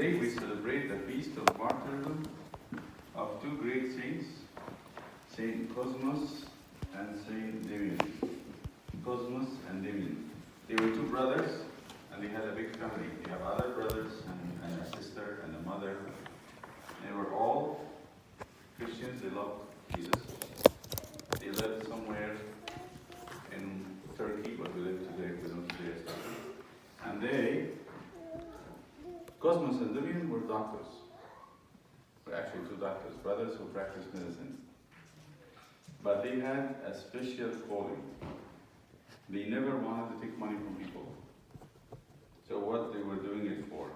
Today we celebrate the feast of martyrdom of two great saints, Saint Cosmos and Saint Damian. Cosmos and Damian. They were two brothers and they had a big family. They have other brothers and a sister and a mother. They were all Christians. They loved Jesus. They lived somewhere in Turkey, but we live today, we know today as Turkey. And they, Cosmos and Damian, were doctors. Were actually two doctors, brothers who practiced medicine. But they had a special calling. They never wanted to take money from people. So what they were doing it for?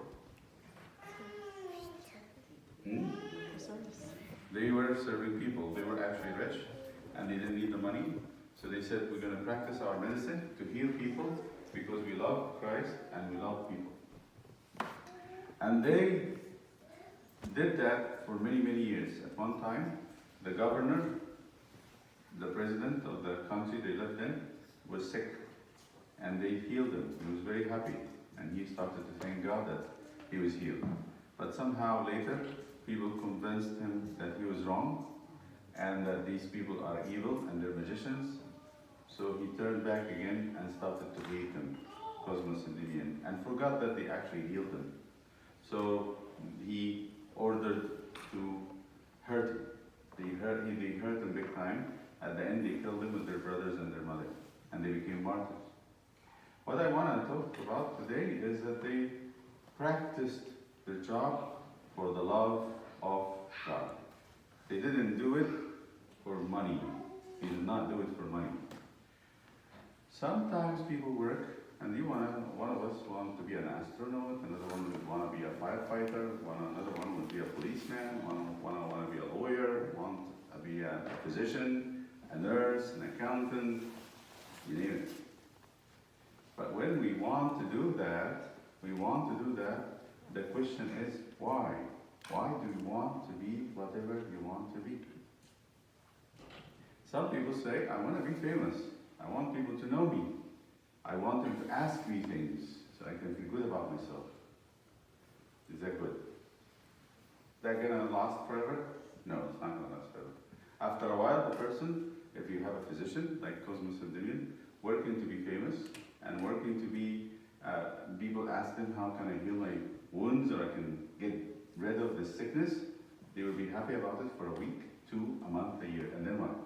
They were serving people. They were actually rich and they didn't need the money. So they said, we're going to practice our medicine to heal people because we love Christ and we love people. And they did that for many, many years. At one time, the governor, the president of the country they lived in, was sick. And they healed him. He was very happy. And he started to thank God that he was healed. But somehow later, people convinced him that he was wrong and that these people are evil and they're magicians. So he turned back again and started to hate them, Cosmos and Damian, and forgot that they actually healed him. So he ordered to hurt him. They hurt him big time. At the end, they killed him with their brothers and their mother, and they became martyrs. What I want to talk about today is that they practiced their job for the love of God. They didn't do it for money. They did not do it for money. Sometimes people work, and one of us wants to be an astronaut, another one would want to be a firefighter, another one would be a policeman, one want to be a lawyer, want to be a physician, a nurse, an accountant, you name it. But when we want to do that, the question is, why? Why do you want to be whatever you want to be? Some people say, I want to be famous. I want people to know me. I want them to ask me things so I can feel good about myself. Is that good? Is that going to last forever? No, it's not going to last forever. After a while, the person, if you have a physician like Cosmos and Damian, working to be famous and working to be, people ask them, how can I heal my wounds or I can get rid of this sickness? They will be happy about it for a week, 2, a month, a year, and then what?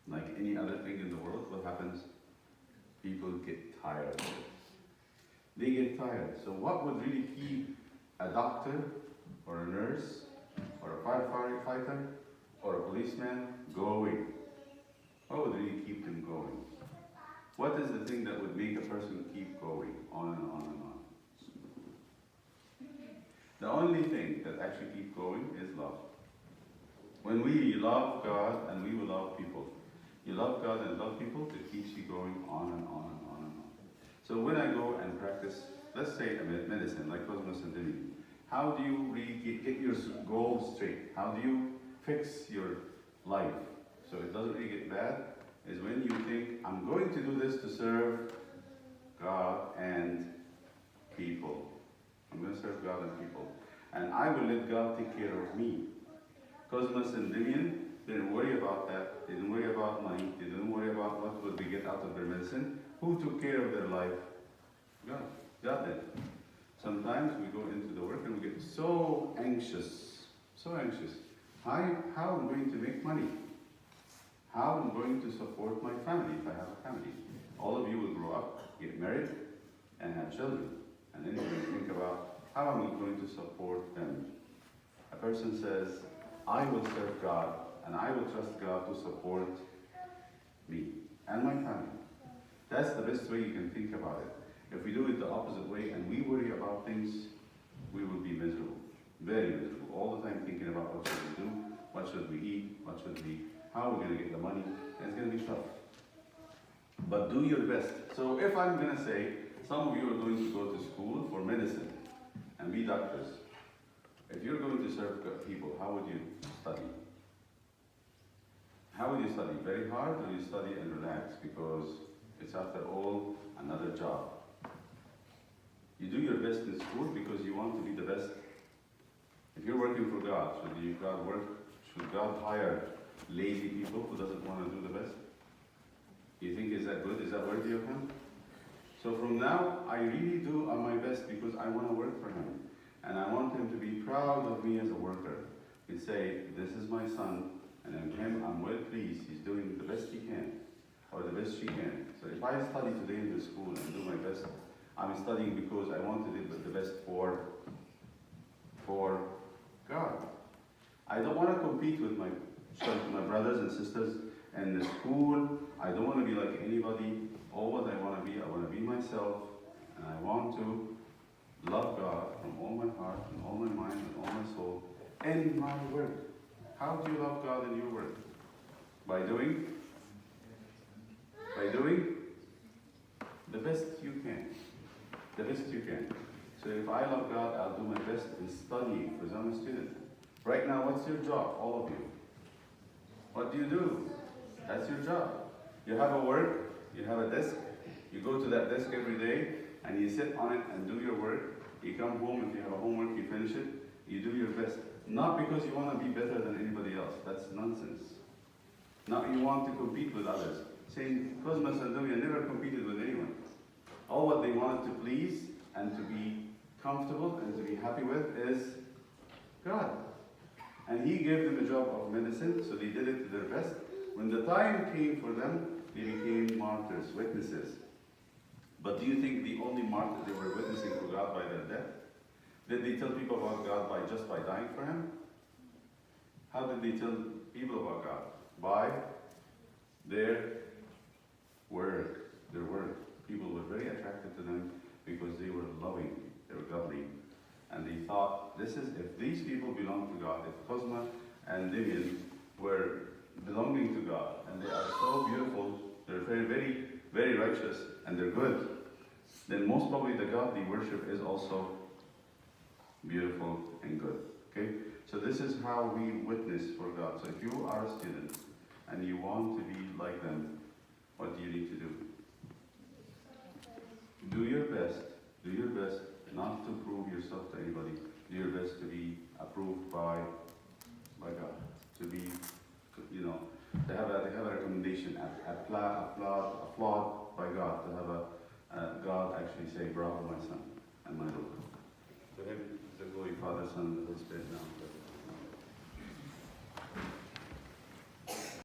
Like any other thing in the world, what happens? People get tired of it. They get tired. So what would really keep a doctor or a nurse or a firefighter or a policeman going? What would really keep them going? What is the thing that would make a person keep going on and on and on? The only thing that actually keeps going is love. When we love God and we will love people, you love God and love people, it keeps you going on and on and on and on. So when I go and practice, let's say a medicine like Cosmos and Damian, how do you really get your goals straight? How do you fix your life so it doesn't really get bad? Is when you think, I'm going to do this to serve God and people. I'm going to serve God and people. And I will let God take care of me. Cosmos and Damian didn't worry about that. They didn't worry about money. They didn't worry about what would they get out of their medicine. Who took care of their life? God. God did. Sometimes we go into the work and we get so anxious. So anxious. How am I going to make money? How am I going to support my family if I have a family? All of you will grow up, get married, and have children. And then you think about, how am I going to support them? A person says, I will serve God, and I will trust God to support me and my family. That's the best way you can think about it. If we do it the opposite way and we worry about things, we will be miserable. Very miserable. All the time thinking about what should we do, what should we eat, how are we going to get the money, and it's going to be tough. But do your best. So if I'm going to say, some of you are going to go to school for medicine and be doctors. If you're going to serve people, how would you study? How would you study? Very hard, or you study and relax because it's after all another job? You do your best in school because you want to be the best. If you're working for God, should God hire lazy people who doesn't want to do the best? You think, is that good? Is that worthy of him? So from now, I really do my best because I want to work for him. And I want him to be proud of me as a worker. He'd say, this is my son, and in him I'm well pleased. He's doing the best he can, or the best she can. So if I study today in the school and do my best, I'm studying because I want to do the best for God. I don't want to compete with my brothers and sisters in the school. I don't want to be like anybody. All what I want to be myself, and I want to love God from all my heart, and all my mind, and all my soul, in my work. How do you love God in your work? By doing the best you can. The best you can. So if I love God, I'll do my best in studying, because I'm a student. Right now, what's your job, all of you? What do you do? That's your job. You have a work, you have a desk, you go to that desk every day, and you sit on it and do your work. You come home, if you have a homework, you finish it, you do your best. Not because you want to be better than anybody else. That's nonsense. Not you want to compete with others. Saint Cosmas and Louis never competed with anyone. All what they wanted to please and to be comfortable and to be happy with is God. And he gave them the job of medicine, so they did it to their best. When the time came for them, they became martyrs, witnesses. But do you think the only martyrs they were witnessing for God by their death? Did they tell people about God just by dying for him? How did they tell people about God? By their work. Their work. People were very attracted to them because they were loving, they were godly. And they thought, if these people belong to God, if Cosma and Vivian were belonging to God, and they are so beautiful, they're very, very, very righteous, and they're good, then most probably the God they worship is also beautiful and good. Okay? So this is how we witness for God. So if you are a student and you want to be like them, what do you need to do? Do your best. Do your best not to prove yourself to anybody. Do your best to be approved by God. To be, to have a recommendation, applaud by God. To have God actually say, bravo, my son, and my daughter. To him, the glory, Father, Son, and the Holy Spirit now.